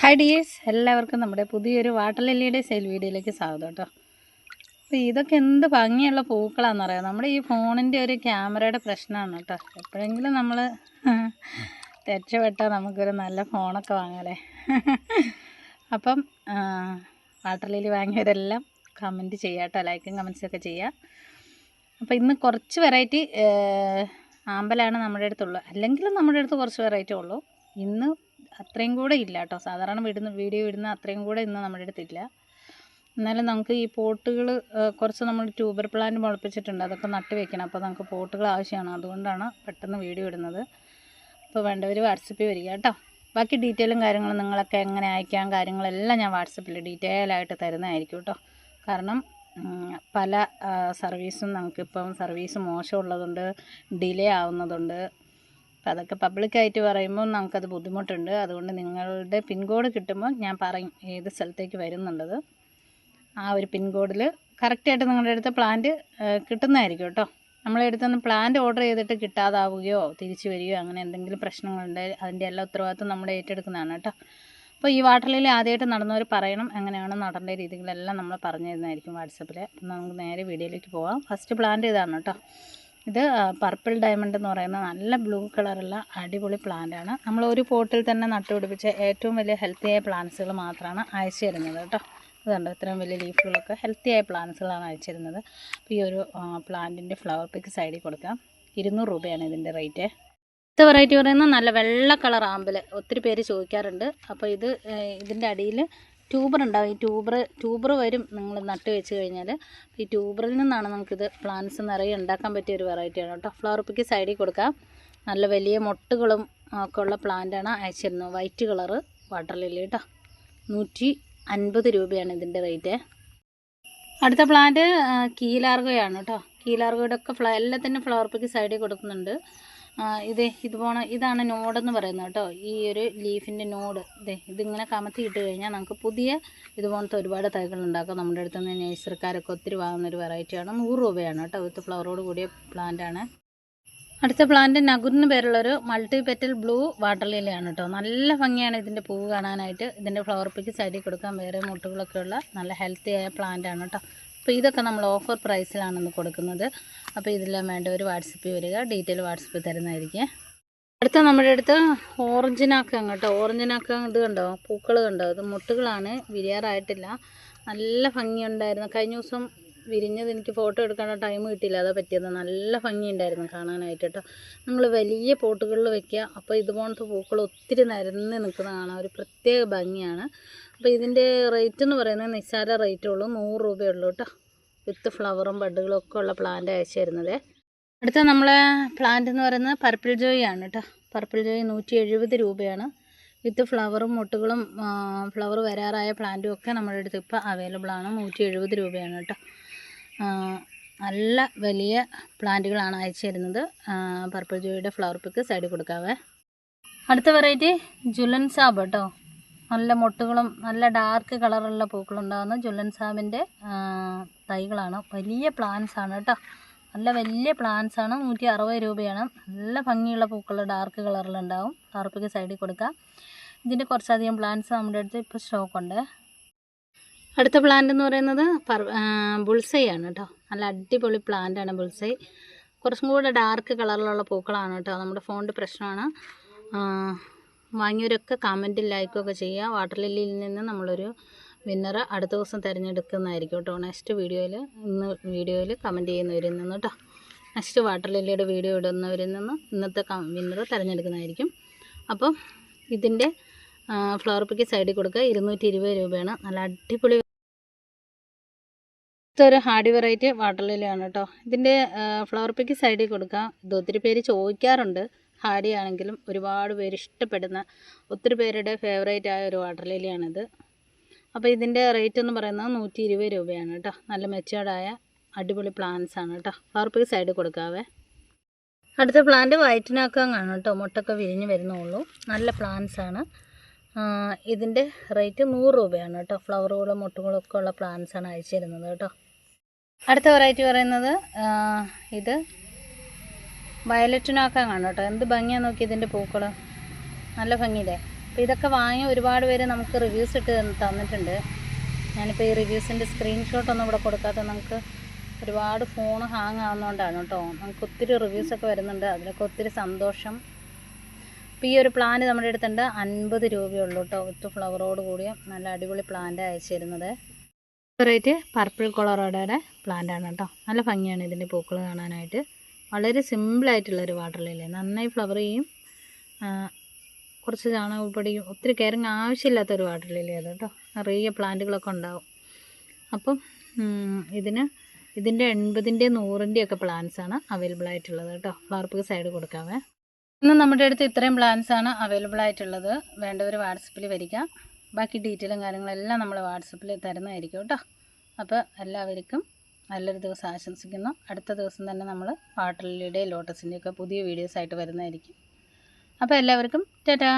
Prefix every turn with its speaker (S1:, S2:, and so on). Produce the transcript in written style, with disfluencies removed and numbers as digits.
S1: Hi dears, എല്ലാവർക്കും നമ്മുടെ പുതിയൊരു വാട്ടർ ലില്ലിയുടെ സെയിൽ വീഡിയോയിലേക്ക് സ്വാഗതം കേട്ടോ. അപ്പോൾ ഇതൊക്കെ എന്ത് ഭംഗിയുള്ള പൂക്കളാണെന്നറിയാം. നമ്മുടെ ഈ ഫോണിൻ്റെ ഒരു ക്യാമറയുടെ പ്രശ്നമാണ് കേട്ടോ. എപ്പോഴെങ്കിലും നമ്മൾ രക്ഷപ്പെട്ടാൽ നമുക്കൊരു നല്ല ഫോണൊക്കെ വാങ്ങാമല്ലേ. അപ്പം വാട്ടർ ലില്ലി വാങ്ങിയവരെല്ലാം കമൻറ്റ് ചെയ്യാം കേട്ടോ, ലൈക്കും കമൻറ്റ്സൊക്കെ ചെയ്യാം. അപ്പോൾ ഇന്ന് കുറച്ച് വെറൈറ്റി ആമ്പലാണ് നമ്മുടെ അടുത്തുള്ളത്. അല്ലെങ്കിലും നമ്മുടെ അടുത്ത് കുറച്ച് വെറൈറ്റി ഉള്ളൂ. ഇന്ന് അത്രയും കൂടെ ഇല്ല കേട്ടോ. സാധാരണ വീഡിയോ ഇടുന്ന അത്രയും കൂടെ ഇന്ന് നമ്മുടെ അടുത്തില്ല. എന്നാലും നമുക്ക് ഈ പോട്ടുകൾ കുറച്ച് നമ്മൾ ട്യൂബർ പ്ലാന്റ് മുളപ്പിച്ചിട്ടുണ്ട്, അതൊക്കെ നട്ട് വെക്കണം. അപ്പോൾ നമുക്ക് പോട്ടുകൾ ആവശ്യമാണ്, അതുകൊണ്ടാണ് പെട്ടെന്ന് വീഡിയോ ഇടുന്നത്. അപ്പോൾ വേണ്ടവർ വാട്സപ്പിൽ വരിക കേട്ടോ. ബാക്കി ഡീറ്റെയിലും കാര്യങ്ങളും നിങ്ങളൊക്കെ എങ്ങനെ അയക്കാൻ കാര്യങ്ങളെല്ലാം ഞാൻ വാട്സപ്പിൽ ഡീറ്റെയിൽ ആയിട്ട് തരുന്നതായിരിക്കും കേട്ടോ. കാരണം പല സർവീസും നമുക്കിപ്പം സർവീസ് മോശമുള്ളതുണ്ട്, ഡിലേ ആവുന്നതുണ്ട്. അപ്പോൾ അതൊക്കെ പബ്ലിക്കായിട്ട് പറയുമ്പോൾ നമുക്കത് ബുദ്ധിമുട്ടുണ്ട്. അതുകൊണ്ട് നിങ്ങളുടെ പിൻകോഡ് കിട്ടുമ്പോൾ ഞാൻ പറയും ഏത് സ്ഥലത്തേക്ക് വരുന്നുള്ളത്. ആ ഒരു പിൻകോഡിൽ കറക്റ്റായിട്ട് നിങ്ങളുടെ അടുത്ത് പ്ലാന്റ് കിട്ടുന്നതായിരിക്കും കേട്ടോ. നമ്മളെടുത്തുനിന്ന് പ്ലാന്റ് ഓർഡർ ചെയ്തിട്ട് കിട്ടാതാവുകയോ തിരിച്ചു വരികയോ അങ്ങനെ എന്തെങ്കിലും പ്രശ്നങ്ങളുണ്ടെങ്കിൽ അതിൻ്റെ എല്ലാ ഉത്തരവാദിത്വം നമ്മുടെ ഏറ്റെടുക്കുന്നതാണ് കേട്ടോ. അപ്പോൾ ഈ വാട്ടർ ലില്ലി ആദ്യമായിട്ട് നടന്നവർ പറയണം, എങ്ങനെയാണ് നടേണ്ട രീതികളെല്ലാം നമ്മൾ പറഞ്ഞു തരുന്നതായിരിക്കും വാട്സപ്പിൽ. അപ്പം നമുക്ക് നേരെ വീഡിയോയിലേക്ക് പോകാം. ഫസ്റ്റ് പ്ലാന്റ് ഇതാണ് കേട്ടോ. ഇത് പർപ്പിൾ ഡയമണ്ട് എന്ന് പറയുന്ന നല്ല ബ്ലൂ കളറുള്ള അടിപൊളി പ്ലാന്റാണ്. നമ്മൾ ഒരു പോട്ടിൽ തന്നെ നട്ടുപിടിപ്പിച്ച ഏറ്റവും വലിയ ഹെൽത്തിയായ പ്ലാന്റ്സുകൾ മാത്രമാണ് അയച്ചു തരുന്നത് കേട്ടോ. അതുകൊണ്ട് ഇത്രയും വലിയ ലീഫുകളൊക്കെ ഹെൽത്തിയായ പ്ലാന്റ്സുകളാണ് അയച്ചു തരുന്നത്. അപ്പോൾ ഈ ഒരു പ്ലാന്റിൻ്റെ ഫ്ലവർ പിക്ക് സൈഡിൽ കൊടുക്കാം. 200 രൂപയാണ് ഇതിൻ്റെ റേറ്റ്. അടുത്ത വെറൈറ്റി പറയുന്നത് നല്ല വെള്ള കളർ ആമ്പൽ. ഒത്തിരി പേര് ചോദിക്കാറുണ്ട്. അപ്പോൾ ഇതിൻ്റെ അടിയിൽ ട്യൂബർ ഉണ്ടാവും. ഈ ട്യൂബർ വരും നിങ്ങൾ നട്ട് വെച്ച് കഴിഞ്ഞാൽ. ഈ ട്യൂബറിൽ നിന്നാണ് നമുക്കിത് പ്ലാന്റ്സ് നിറയെ ഉണ്ടാക്കാൻ പറ്റിയ ഒരു വെറൈറ്റിയാണ് കേട്ടോ. ഫ്ലവർ പിക്ക് സൈഡിൽ കൊടുക്കാം. നല്ല വലിയ മൊട്ടുകളും ഒക്കെ ഉള്ള പ്ലാന്റാണ് അയച്ചിരുന്നത്. വൈറ്റ് കളറ് വാട്ടർ ലില്ലി കേട്ടോ. 150 രൂപയാണ് ഇതിൻ്റെ റേറ്റ്. അടുത്ത പ്ലാന്റ് കീലാർഗോയാണ് കേട്ടോ. കീലാർഗോയുടെ ഒക്കെ എല്ലാത്തിനും ഫ്ലവർ പിക്ക് സൈഡിൽ കൊടുക്കുന്നുണ്ട്. ഇതാണ് നോഡെന്ന് പറയുന്നത് കേട്ടോ. ഈ ഒരു ലീഫിൻ്റെ നോഡ് ഇതിങ്ങനെ കമത്തി ഇട്ട് കഴിഞ്ഞാൽ നമുക്ക് പുതിയ ഇതുപോലത്തെ ഒരുപാട് തൈകൾ ഉണ്ടാക്കാം. നമ്മുടെ അടുത്ത് നിന്ന് നേഴ്സറിക്കാരൊക്കെ ഒത്തിരി വാങ്ങുന്നൊരു വെറൈറ്റിയാണ്. 100 രൂപയാണ് കേട്ടോ. വിത്ത് ഫ്ലവറോട് കൂടിയ പ്ലാന്റാണ്. അടുത്ത പ്ലാന്റ് നഗുറിന് പേരുള്ളൊരു മൾട്ടി പെറ്റൽ ബ്ലൂ വാട്ടർ ലില്ലിയാണ് കേട്ടോ. നല്ല ഭംഗിയാണ് ഇതിൻ്റെ പൂവ് കാണാനായിട്ട്. ഇതിൻ്റെ ഫ്ലവർ പിക്ക് സൈഡിൽ കൊടുക്കാൻ വേറെ മുട്ടുകളൊക്കെ ഉള്ള നല്ല ഹെൽത്തിയായ പ്ലാന്റാണ് കേട്ടോ. അപ്പോൾ ഇതൊക്കെ നമ്മൾ ഓഫർ പ്രൈസിലാണെന്ന് കൊടുക്കുന്നത്. അപ്പോൾ ഇതെല്ലാം വേണ്ടവർ വാട്സപ്പിൽ വരിക, ഡീറ്റെയിൽ വാട്സപ്പിൽ തരുന്നതായിരിക്കും. അടുത്ത നമ്മുടെ അടുത്ത് ഓറഞ്ചിനാക്കം കേട്ടോ. ഓറഞ്ചിനാക്കം ഇത് കണ്ടോ, പൂക്കൾ കണ്ടോ. ഇത് മുട്ടുകളാണ്, വിരിയാറായിട്ടില്ല. നല്ല ഭംഗിയുണ്ടായിരുന്നു. കഴിഞ്ഞ ദിവസം വിരിഞ്ഞത് എനിക്ക് ഫോട്ടോ എടുക്കാനുള്ള ടൈം കിട്ടിയില്ല, അതാ പറ്റിയത്. നല്ല ഭംഗിയുണ്ടായിരുന്നു കാണാനായിട്ട് കേട്ടോ. നിങ്ങൾ വലിയ പോട്ടുകളിൽ വെക്കുക. അപ്പോൾ ഇതുപോലത്തെ പൂക്കൾ ഒത്തിരി നിരന്ന് നിൽക്കുന്ന കാണാൻ ഒരു പ്രത്യേക ഭംഗിയാണ്. അപ്പോൾ ഇതിൻ്റെ റേറ്റ് എന്ന് പറയുന്നത് നിസ്സാര റേറ്റേ ഉള്ളൂ. 100 രൂപയുള്ളൂ കേട്ടോ. വിത്ത് ഫ്ലവറും ബഡുകളും ഒക്കെ ഉള്ള പ്ലാന്റ് അയച്ചു തരുന്നത്. അടുത്ത നമ്മളെ പ്ലാന്റ് എന്ന് പറയുന്നത് പർപ്പിൾ ജോയ് ആണ് കേട്ടോ. പർപ്പിൾ ജോയ് 170 രൂപയാണ്. വിത്ത് ഫ്ലവറും മുട്ടുകളും ഫ്ലവർ വരാറായ പ്ലാന്റും ഒക്കെ നമ്മുടെ അടുത്ത് ഇപ്പോൾ അവൈലബിൾ ആണ്. 170 രൂപയാണ് കേട്ടോ. നല്ല വലിയ പ്ലാന്റുകളാണ് അയച്ചു തരുന്നത്. പർപ്പിൾ ജോയിയുടെ ഫ്ലവർ പിക്ക് സൈഡിൽ കൊടുക്കാവേ. അടുത്ത വെറൈറ്റി ജുലൻ സാബ് കേട്ടോ. നല്ല മുട്ടുകളും നല്ല ഡാർക്ക് കളറുള്ള പൂക്കളുണ്ടാകുന്ന ജുലൻ സാബിൻ്റെ തൈകളാണ്. വലിയ പ്ലാന്റ്സ് ആണ് കേട്ടോ. നല്ല വലിയ പ്ലാന്റ്സ് ആണ്. 160 രൂപയാണ്. നല്ല ഭംഗിയുള്ള പൂക്കൾ ഡാർക്ക് കളറിലുണ്ടാവും. ഫ്ലവർ പിക്ക് സൈഡിൽ കൊടുക്കാം. ഇതിൻ്റെ കുറച്ചധികം പ്ലാന്റ്സ് നമ്മുടെ അടുത്ത് ഇപ്പോൾ സ്റ്റോക്കുണ്ട്. അടുത്ത പ്ലാന്റ് എന്ന് പറയുന്നത് ബുൾസൈ ആണ് കേട്ടോ. നല്ല അടിപൊളി പ്ലാന്റാണ് ബുൾസൈ. കുറച്ചും കൂടെ ഡാർക്ക് കളറിലുള്ള പൂക്കളാണ് കേട്ടോ. നമ്മുടെ ഫോണിൻ്റെ പ്രശ്നമാണ്. വാങ്ങിയവരൊക്കെ കമൻറ്റും ലൈക്കൊക്കെ ചെയ്യുക. വാട്ടർ ലില്ലിയിൽ നിന്ന് നമ്മളൊരു വിന്നറെ അടുത്ത ദിവസം തിരഞ്ഞെടുക്കുന്നതായിരിക്കും കേട്ടോ. നെക്സ്റ്റ് വീഡിയോയിൽ കമൻറ്റ് ചെയ്യുന്നവരിൽ നിന്ന് കേട്ടോ. നെക്സ്റ്റ് വാട്ടർ ലില്ലിയുടെ വീഡിയോ ഇടുന്നവരിൽ നിന്ന് ഇന്നത്തെ വിന്നറെ തിരഞ്ഞെടുക്കുന്നതായിരിക്കും. അപ്പം ഇതിൻ്റെ ഫ്ലവർ പിക്ക് സൈഡിൽ കൊടുക്കുക. 220 രൂപയാണ്. നല്ല അടിപൊളി ഒരു ഹാർഡി വെറൈറ്റി വാട്ടർ ലില്ലിയാണ് കേട്ടോ. ഇതിൻ്റെ ഫ്ലവർ പിക്ക് സൈഡിൽ കൊടുക്കാം. ഇത് ഒത്തിരി പേര് ചോദിക്കാറുണ്ട്. ഹാർഡി ആണെങ്കിലും ഒരുപാട് പേര് ഇഷ്ടപ്പെടുന്ന ഒത്തിരി പേരുടെ ഫേവറേറ്റ് ആയ ഒരു വാട്ടർ ലില്ലിയാണിത്. അപ്പോൾ ഇതിൻ്റെ റേറ്റ് എന്ന് പറയുന്നത് 120 രൂപയാണ് കേട്ടോ. നല്ല മെച്ചുവേർഡായ അടിപൊളി പ്ലാന്റ്സ് ആണ് കേട്ടോ. ഫ്ലവർ പിക്ക് സൈഡിൽ കൊടുക്കാവേ. അടുത്ത പ്ലാന്റ് വൈറ്റിനാക്കാൻ ആണ് കേട്ടോ. മുട്ടൊക്കെ വിരിഞ്ഞ് വരുന്നുള്ളൂ. നല്ല പ്ലാന്റ്സ് ആണ്. ഇതിൻ്റെ റേറ്റ് 100 രൂപയാണ് കേട്ടോ. ഫ്ലവറുകളും മുട്ടുകളും ഒക്കെ ഉള്ള പ്ലാന്റ്സ് ആണ് അയച്ചു തരുന്നത് കേട്ടോ. അടുത്ത വെറൈറ്റി പറയുന്നത് ഇത് വയലറ്റിനാക്കാൻ ആണ് കേട്ടോ. എന്ത് ഭംഗിയാണ് നോക്കി ഇതിൻ്റെ പൂക്കൾ. നല്ല ഭംഗിയില്ലേ. അപ്പോൾ ഇതൊക്കെ വാങ്ങി ഒരുപാട് പേര് നമുക്ക് റിവ്യൂസ് ഇട്ട് തന്നിട്ടുണ്ട്. ഞാനിപ്പോൾ ഈ റിവ്യൂസിൻ്റെ സ്ക്രീൻഷോട്ടൊന്നും ഇവിടെ കൊടുക്കാത്ത, നമുക്ക് ഒരുപാട് ഫോൺ ഹാങ് ആവുന്നതുകൊണ്ടാണ് കേട്ടോ. നമുക്ക് ഒത്തിരി റിവ്യൂസൊക്കെ വരുന്നുണ്ട്, അതിലൊക്കെ ഒത്തിരി സന്തോഷം. അപ്പോൾ ഈ ഒരു പ്ലാന്റ് നമ്മുടെ അടുത്തുണ്ട് 50 രൂപയുള്ളൂ കേട്ടോ, വിത്ത് ഫ്ലവറോട് കൂടിയ നല്ല അടിപൊളി പ്ലാന്റ് അയച്ചു തരുന്നത്. റേറ്റ് പർപ്പിൾ കളറോടെ പ്ലാന്റാണ് കേട്ടോ. നല്ല ഭംഗിയാണ് ഇതിൻ്റെ പൂക്കൾ കാണാനായിട്ട്. വളരെ സിമ്പിളായിട്ടുള്ളൊരു വാട്ടർ ലില്ലി, നന്നായി ഫ്ലവർ ചെയ്യും. കുറച്ച് ചാണകപ്പൊടിയും ഒത്തിരി കെയറിങ് ആവശ്യമില്ലാത്തൊരു വാട്ടർ ലില്ലി അത് കേട്ടോ. നിറയെ പ്ലാന്റുകളൊക്കെ ഉണ്ടാവും. അപ്പം ഇതിൻ്റെ 80-ൻ്റെയും 100-ൻ്റെയും ഒക്കെ പ്ലാന്റ്സാണ് അവൈലബിൾ ആയിട്ടുള്ളത് കേട്ടോ. ഫ്ലവർ പിക്ക് സൈഡ് കൊടുക്കാവേ. ഇന്ന് നമ്മുടെ അടുത്ത് ഇത്രയും പ്ലാന്റ്സാണ് അവൈലബിൾ ആയിട്ടുള്ളത്. വേണ്ടവർ വാട്സപ്പിൽ വരിക. ബാക്കി ഡീറ്റെയിലും കാര്യങ്ങളെല്ലാം നമ്മൾ വാട്സപ്പിൽ തരുന്നതായിരിക്കും കേട്ടോ. അപ്പോൾ എല്ലാവർക്കും നല്ലൊരു ദിവസം ആശംസിക്കുന്നു. അടുത്ത ദിവസം തന്നെ നമ്മൾ വാട്ടർ ലില്ലിയുടെയും ലോട്ടസിൻ്റെയൊക്കെ പുതിയ വീഡിയോസായിട്ട് വരുന്നതായിരിക്കും. അപ്പോൾ എല്ലാവർക്കും ടാറ്റാ.